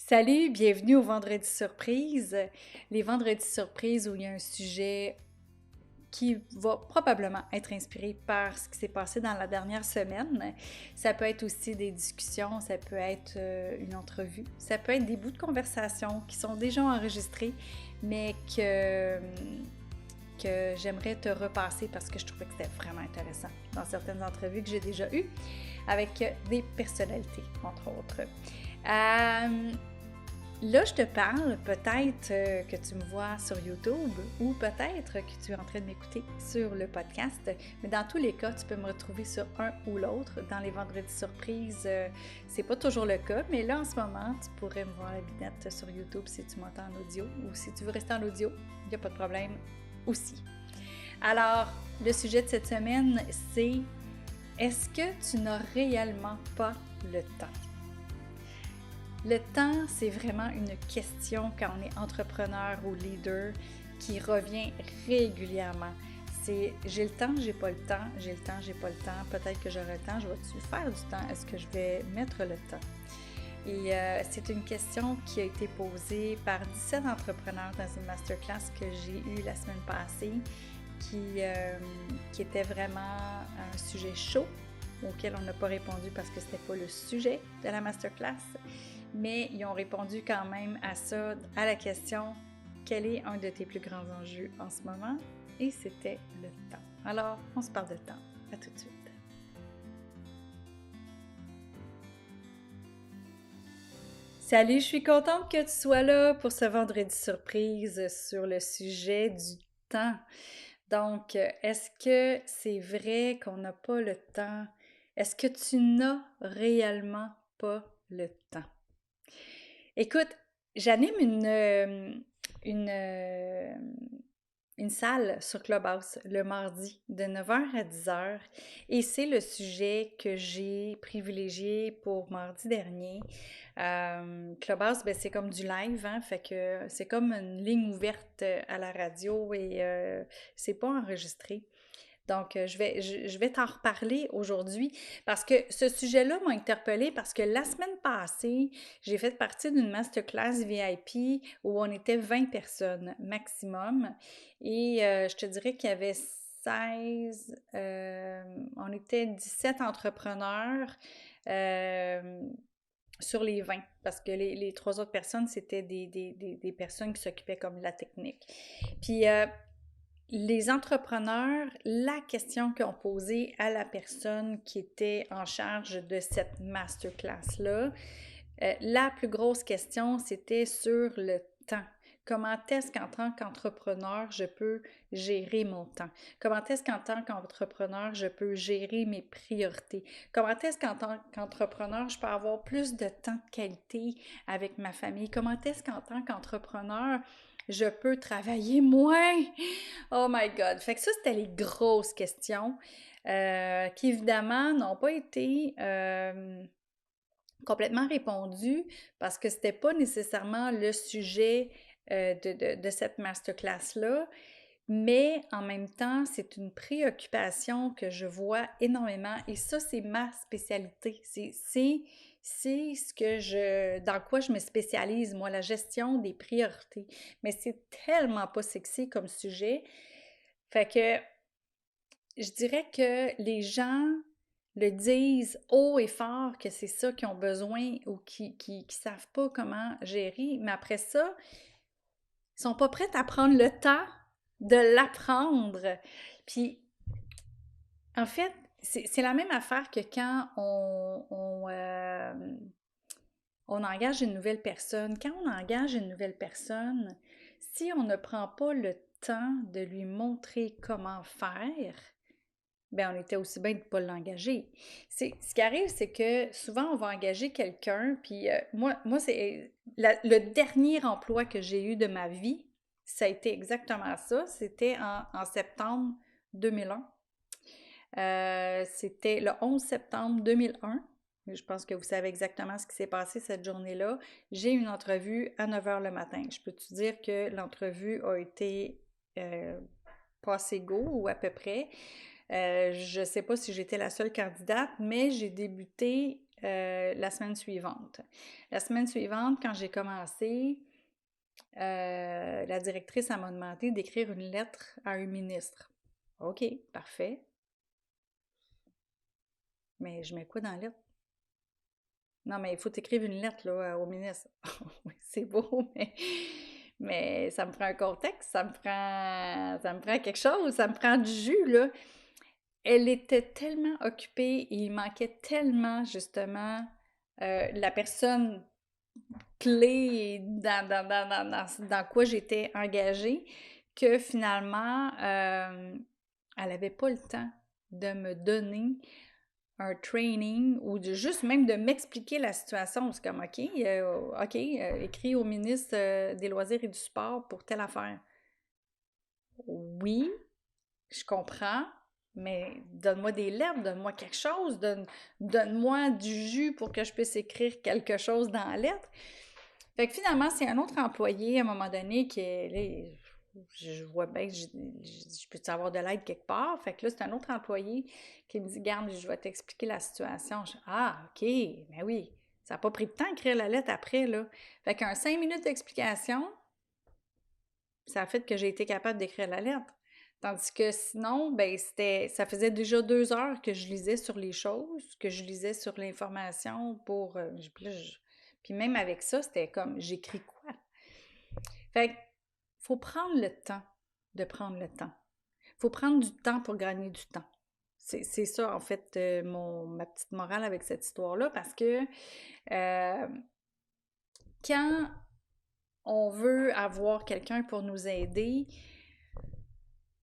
Salut, bienvenue au Vendredi Surprise. Les Vendredis Surprises où il y a un sujet qui va probablement être inspiré par ce qui s'est passé dans la dernière semaine. Ça peut être aussi des discussions, ça peut être une entrevue, ça peut être des bouts de conversation qui sont déjà enregistrés, mais que j'aimerais te repasser parce que je trouvais que c'était vraiment intéressant dans certaines entrevues que j'ai déjà eues avec des personnalités, entre autres. Là, je te parle, peut-être que tu me vois sur YouTube ou peut-être que tu es en train de m'écouter sur le podcast, mais dans tous les cas, tu peux me retrouver sur un ou l'autre. Dans les vendredis surprises, c'est pas toujours le cas, mais là, en ce moment, tu pourrais me voir la binette sur YouTube si tu m'entends en audio ou si tu veux rester en audio, il n'y a pas de problème aussi. Alors, le sujet de cette semaine, c'est est-ce que tu n'as réellement pas le temps? Le temps, c'est vraiment une question quand on est entrepreneur ou leader qui revient régulièrement. C'est j'ai le temps, j'ai pas le temps, j'ai le temps, j'ai pas le temps, peut-être que j'aurai le temps, je vais-tu faire du temps, est-ce que je vais mettre le temps? Et c'est une question qui a été posée par 17 entrepreneurs dans une masterclass que j'ai eue la semaine passée, qui était vraiment un sujet chaud auquel on n'a pas répondu parce que c'était pas le sujet de la masterclass, mais ils ont répondu quand même à ça, à la question « Quel est un de tes plus grands enjeux en ce moment? » Et c'était le temps. Alors, on se parle de temps. À tout de suite. Salut, je suis contente que tu sois là pour ce vendredi surprise sur le sujet du temps. Donc, est-ce que c'est vrai qu'on n'a pas le temps? Est-ce que tu n'as réellement pas le temps? Écoute, j'anime une salle sur Clubhouse le mardi de 9h à 10h et c'est le sujet que j'ai privilégié pour mardi dernier. Clubhouse, ben, c'est comme du live, hein, fait que c'est comme une ligne ouverte à la radio et c'est pas enregistré. Donc, je vais t'en reparler aujourd'hui parce que ce sujet-là m'a interpellée parce que la semaine passée, j'ai fait partie d'une masterclass VIP où on était 20 personnes maximum et je te dirais qu'il y avait 16, on était 17 entrepreneurs sur les 20 parce que les trois autres personnes, c'était des personnes qui s'occupaient comme de la technique. Puis, les entrepreneurs, la question qu'ils ont posée à la personne qui était en charge de cette masterclass-là, la plus grosse question, c'était sur le temps. Comment est-ce qu'en tant qu'entrepreneur, je peux gérer mon temps? Comment est-ce qu'en tant qu'entrepreneur, je peux gérer mes priorités? Comment est-ce qu'en tant qu'entrepreneur, je peux avoir plus de temps de qualité avec ma famille? Comment est-ce qu'en tant qu'entrepreneur, je peux travailler moins? Oh my God! Fait que ça, c'était les grosses questions qui, évidemment, n'ont pas été complètement répondues parce que c'était pas nécessairement le sujet de cette masterclass-là, mais en même temps, c'est une préoccupation que je vois énormément et ça, c'est ma spécialité. C'est ce que dans quoi je me spécialise, moi, la gestion des priorités. Mais c'est tellement pas sexy comme sujet. Fait que je dirais que les gens le disent haut et fort que c'est ça qu'ils ont besoin ou qui savent pas comment gérer, mais après ça, ils sont pas prêts à prendre le temps de l'apprendre. Puis, en fait, c'est la même affaire que quand on engage une nouvelle personne. Quand on engage une nouvelle personne, si on ne prend pas le temps de lui montrer comment faire, ben on était aussi bien de ne pas l'engager. Ce qui arrive, c'est que souvent, on va engager quelqu'un, puis moi c'est le dernier emploi que j'ai eu de ma vie, ça a été exactement ça. C'était en septembre 2001. C'était le 11 septembre 2001. Je pense que vous savez exactement ce qui s'est passé cette journée-là. J'ai eu une entrevue à 9h le matin. Je peux te dire que l'entrevue a été passé go ou à peu près. Je ne sais pas si j'étais la seule candidate, mais j'ai débuté la semaine suivante. La semaine suivante, quand j'ai commencé, la directrice m'a demandé d'écrire une lettre à un ministre. OK, parfait. Mais je mets quoi dans la lettre? Non, mais il faut t'écrire une lettre là, au ministre. Oui, c'est beau, mais ça me prend un contexte, ça me prend quelque chose, ça me prend du jus, là. Elle était tellement occupée et il manquait tellement, justement, la personne clé dans quoi j'étais engagée que finalement, elle n'avait pas le temps de me donner un training ou juste même de m'expliquer la situation. C'est comme, OK, écris au ministre des Loisirs et du Sport pour telle affaire. Oui, je comprends, mais donne-moi des lettres, donne-moi quelque chose, donne-moi du jus pour que je puisse écrire quelque chose dans la lettre. Fait que finalement, c'est un autre employé à un moment donné qui est là, je vois bien que je peux avoir de l'aide quelque part. Fait que là, c'est un autre employé qui me dit, garde, je vais t'expliquer la situation. Ah, OK, ben oui. Ça n'a pas pris de temps d'écrire la lettre après, là. Fait qu'un 5 minutes d'explication, ça a fait que j'ai été capable d'écrire la lettre. Tandis que sinon, ben ça faisait déjà 2 heures que je lisais sur les choses, que je lisais sur l'information pour... puis même avec ça, c'était comme, j'écris quoi? Fait qu'il faut prendre le temps de prendre le temps. Il faut prendre du temps pour gagner du temps. C'est ça, en fait, ma petite morale avec cette histoire-là, parce que euh, quand on veut avoir quelqu'un pour nous aider,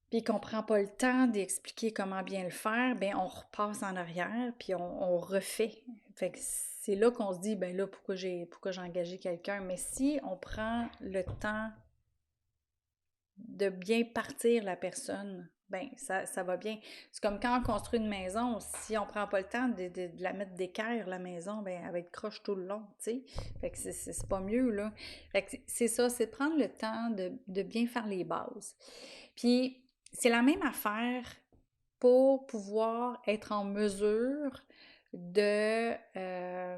puis qu'on prend pas le temps d'expliquer comment bien le faire, bien, on repasse en arrière, puis on refait. Fait que c'est là qu'on se dit, ben là, pourquoi j'ai engagé quelqu'un? Mais si on prend le temps de bien partir la personne, ben ça va bien. C'est comme quand on construit une maison, si on prend pas le temps de la mettre d'équerre, la maison, ben elle va être croche tout le long, tu sais. Fait que c'est pas mieux, là. Fait que c'est ça, c'est de prendre le temps de bien faire les bases. Puis, c'est la même affaire pour pouvoir être en mesure d'avoir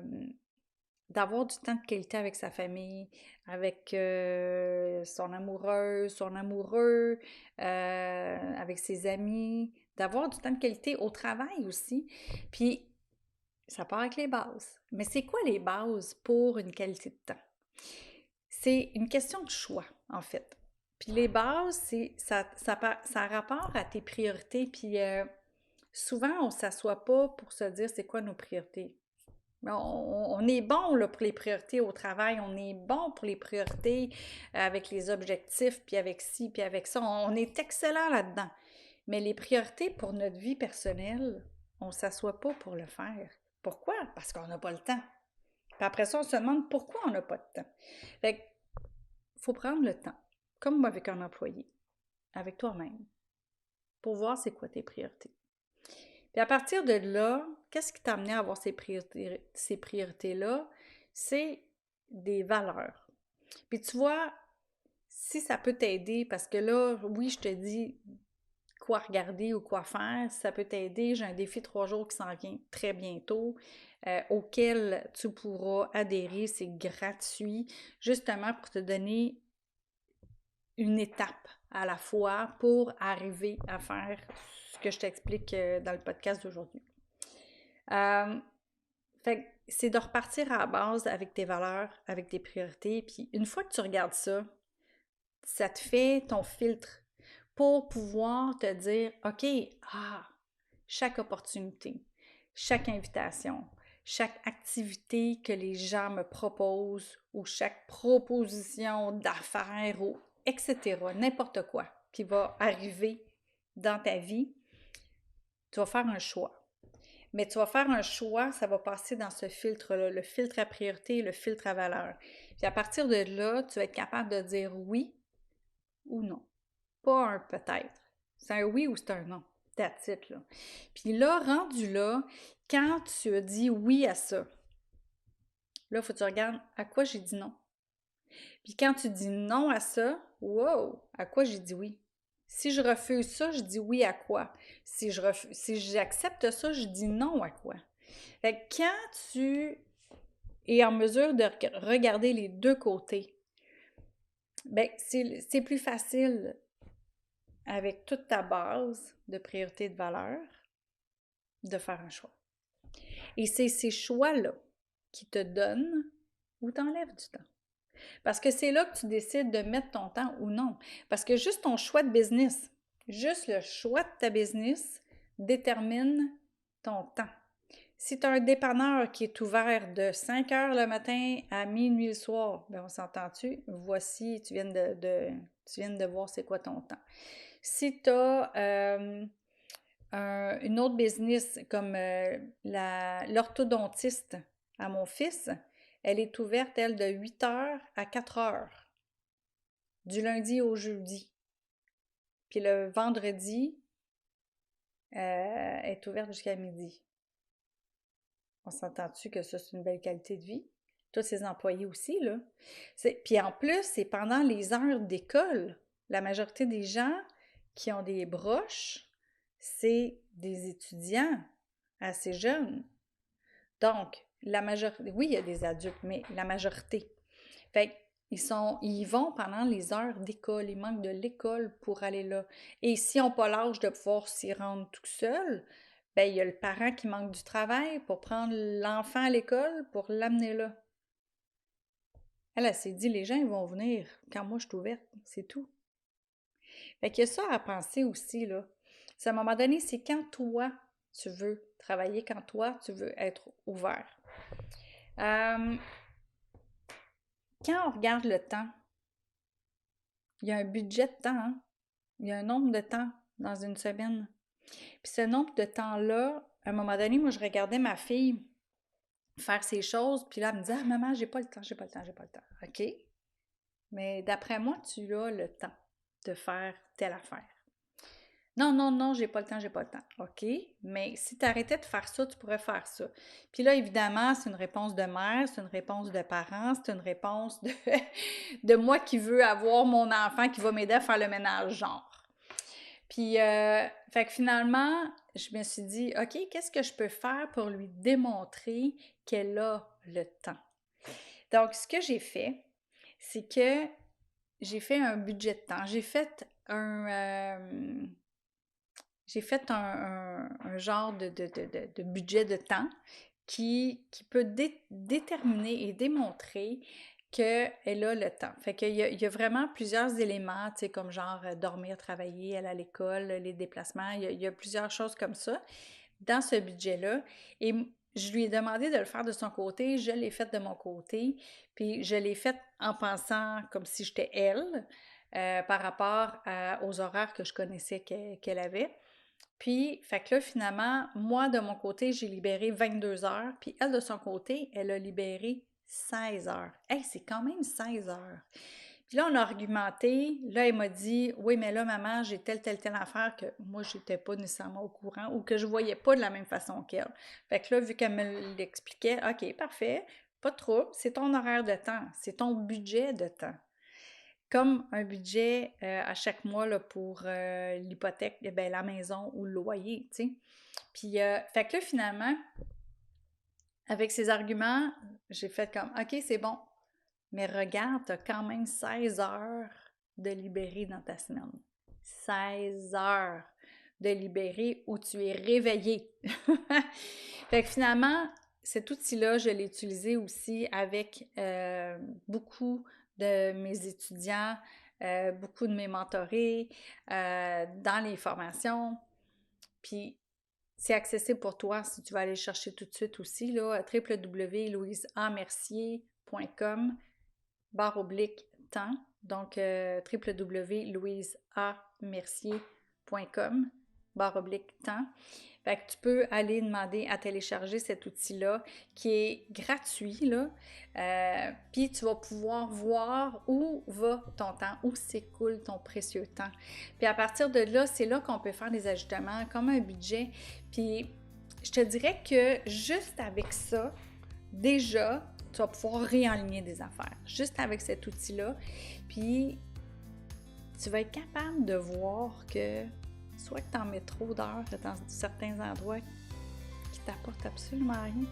du temps de qualité avec sa famille, avec son amoureuse, son amoureux, avec ses amis, d'avoir du temps de qualité au travail aussi. Puis, ça part avec les bases. Mais c'est quoi les bases pour une qualité de temps? C'est une question de choix, en fait. Puis les bases, ça a rapport à tes priorités. Puis souvent, on ne s'assoit pas pour se dire c'est quoi nos priorités. On est bon là, pour les priorités au travail, on est bon pour les priorités avec les objectifs, puis avec ci, puis avec ça. On est excellent là-dedans. Mais les priorités pour notre vie personnelle, on ne s'assoit pas pour le faire. Pourquoi? Parce qu'on n'a pas le temps. Puis après ça, on se demande pourquoi on n'a pas de temps. Fait qu'il faut prendre le temps, comme avec un employé, avec toi-même, pour voir c'est quoi tes priorités. Puis à partir de là, qu'est-ce qui t'a amené à avoir ces priorités-là? C'est des valeurs. Puis tu vois, si ça peut t'aider, parce que là, oui, je te dis quoi regarder ou quoi faire, si ça peut t'aider, j'ai un défi 3 jours qui s'en vient très bientôt, auquel tu pourras adhérer, c'est gratuit, justement pour te donner une étape à la fois pour arriver à faire ce que je t'explique dans le podcast d'aujourd'hui. Fait que c'est de repartir à la base avec tes valeurs, avec tes priorités, puis une fois que tu regardes ça, ça te fait ton filtre pour pouvoir te dire, OK, chaque opportunité, chaque invitation, chaque activité que les gens me proposent ou chaque proposition d'affaires ou etc., n'importe quoi qui va arriver dans ta vie, tu vas faire un choix. Mais tu vas faire un choix, ça va passer dans ce filtre-là, le filtre à priorité et le filtre à valeur. Puis à partir de là, tu vas être capable de dire oui ou non. Pas un peut-être. C'est un oui ou c'est un non. That's it, là. Puis là, rendu là, quand tu as dit oui à ça, là, il faut que tu regardes à quoi j'ai dit non. Puis quand tu dis non à ça, wow, à quoi j'ai dit oui? Si je refuse ça, je dis oui à quoi? Si j'accepte ça, je dis non à quoi? Fait que quand tu es en mesure de regarder les deux côtés, ben c'est plus facile avec toute ta base de priorité et de valeur de faire un choix. Et c'est ces choix-là qui te donnent ou t'enlèvent du temps. Parce que c'est là que tu décides de mettre ton temps ou non. Parce que juste ton choix de business, juste le choix de ta business détermine ton temps. Si tu as un dépanneur qui est ouvert de 5 heures le matin à minuit le soir, bien on s'entend-tu? Voici, tu viens de voir c'est quoi ton temps. Si tu as une autre business comme l'orthodontiste à mon fils, elle est ouverte, elle, de 8 heures à 4 heures, du lundi au jeudi. Puis le vendredi, elle est ouverte jusqu'à midi. On s'entend-tu que ça, c'est une belle qualité de vie? Tous ses employés aussi, là. Puis en plus, c'est pendant les heures d'école. La majorité des gens qui ont des broches, c'est des étudiants assez jeunes. Donc, la majorité, oui, il y a des adultes, mais la majorité. Fait ils vont pendant les heures d'école, ils manquent de l'école pour aller là. Et s'ils n'ont pas l'âge de pouvoir s'y rendre tout seul, ben il y a le parent qui manque du travail pour prendre l'enfant à l'école pour l'amener là. Elle s'est dit, les gens, ils vont venir quand moi je suis ouverte, c'est tout. Fait qu'il y a ça à penser aussi, là. À un moment donné, c'est quand toi, tu veux travailler, quand toi, tu veux être ouvert. Quand on regarde le temps, il y a un budget de temps, hein? Il y a un nombre de temps dans une semaine. Puis ce nombre de temps-là, à un moment donné, moi, je regardais ma fille faire ses choses, puis là, elle me disait « Ah, maman, j'ai pas le temps, j'ai pas le temps, j'ai pas le temps. » OK? Mais d'après moi, tu as le temps de faire telle affaire. Non, non, non, j'ai pas le temps, j'ai pas le temps. OK, mais si tu arrêtais de faire ça, tu pourrais faire ça. Puis là, évidemment, c'est une réponse de mère, c'est une réponse de parent, c'est une réponse de moi qui veux avoir mon enfant qui va m'aider à faire le ménage, genre. Puis, fait que finalement, je me suis dit, OK, qu'est-ce que je peux faire pour lui démontrer qu'elle a le temps? Donc, ce que j'ai fait, c'est que j'ai fait un budget de temps. J'ai fait un genre de budget de temps qui peut déterminer et démontrer qu'elle a le temps. Fait qu'il y a vraiment plusieurs éléments, tu sais, comme genre dormir, travailler, aller à l'école, les déplacements, il y a plusieurs choses comme ça dans ce budget-là. Et je lui ai demandé de le faire de son côté, je l'ai fait de mon côté, puis je l'ai fait en pensant comme si j'étais elle, par rapport aux horaires que je connaissais qu'elle avait. Puis, fait que là, finalement, moi, de mon côté, j'ai libéré 22 heures, puis elle, de son côté, elle a libéré 16 heures. Hey, c'est quand même 16 heures. Puis là, on a argumenté. Là, elle m'a dit, oui, mais là, maman, j'ai telle affaire que moi, j'étais pas nécessairement au courant ou que je voyais pas de la même façon qu'elle. Fait que là, vu qu'elle me l'expliquait, OK, parfait, pas de trouble, c'est ton horaire de temps, c'est ton budget de temps. Comme un budget à chaque mois là, pour l'hypothèque, ben, la maison ou le loyer, tu sais. Puis, fait que là, finalement, avec ces arguments, j'ai fait comme, OK, c'est bon, mais regarde, tu as quand même 16 heures de libérer dans ta semaine. 16 heures de libérer où tu es réveillé. Fait que finalement, cet outil-là, je l'ai utilisé aussi avec beaucoup de mes étudiants, beaucoup de mes mentorés, dans les formations. Puis, c'est accessible pour toi si tu vas aller le chercher tout de suite aussi, là, www.louiseamercier.com/temps. Donc, www.louiseamercier.com/temps. Fait que tu peux aller demander à télécharger cet outil-là qui est gratuit, là. Puis tu vas pouvoir voir où va ton temps, où s'écoule ton précieux temps. Puis à partir de là, c'est là qu'on peut faire des ajustements, comme un budget. Puis je te dirais que juste avec ça, déjà, tu vas pouvoir réaligner des affaires. Juste avec cet outil-là. Puis tu vas être capable de voir que soit que tu en mets trop d'heures dans certains endroits qui t'apporte absolument rien.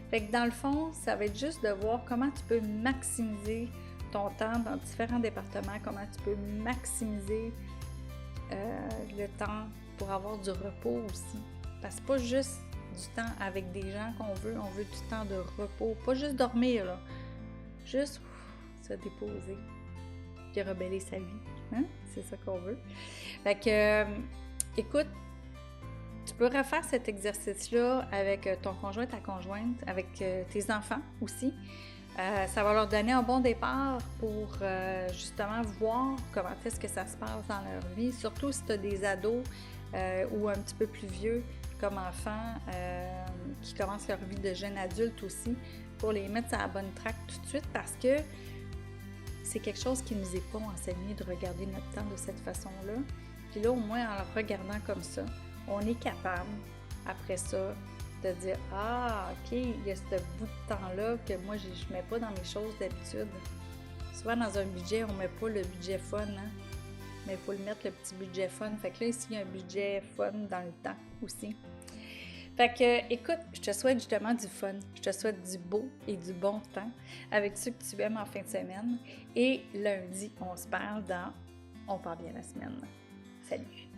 Fait que dans le fond, ça va être juste de voir comment tu peux maximiser ton temps dans différents départements, comment tu peux maximiser le temps pour avoir du repos aussi. Parce que c'est pas juste du temps avec des gens qu'on veut, on veut du temps de repos. Pas juste dormir, là. Juste se déposer, puis rebeller sa vie. Hein? C'est ça qu'on veut. Fait que, écoute, tu peux refaire cet exercice-là avec ton conjoint, ta conjointe, avec tes enfants aussi. Ça va leur donner un bon départ pour justement voir comment est-ce que ça se passe dans leur vie, surtout si tu as des ados ou un petit peu plus vieux comme enfants qui commencent leur vie de jeune adulte aussi, pour les mettre sur la bonne track tout de suite parce que c'est quelque chose qui nous est pas enseigné de regarder notre temps de cette façon-là. Puis là, au moins, en le regardant comme ça, on est capable, après ça, de dire « Ah, OK, il y a ce bout de temps-là que moi, je ne mets pas dans mes choses d'habitude. » Souvent, dans un budget, on ne met pas le budget fun, hein? Mais il faut le mettre, le petit budget fun. Fait que là, ici, il y a un budget fun dans le temps aussi. Fait que, écoute, je te souhaite justement du fun. Je te souhaite du beau et du bon temps avec ceux que tu aimes en fin de semaine. Et lundi, on se parle dans « On part bien la semaine ». Salut!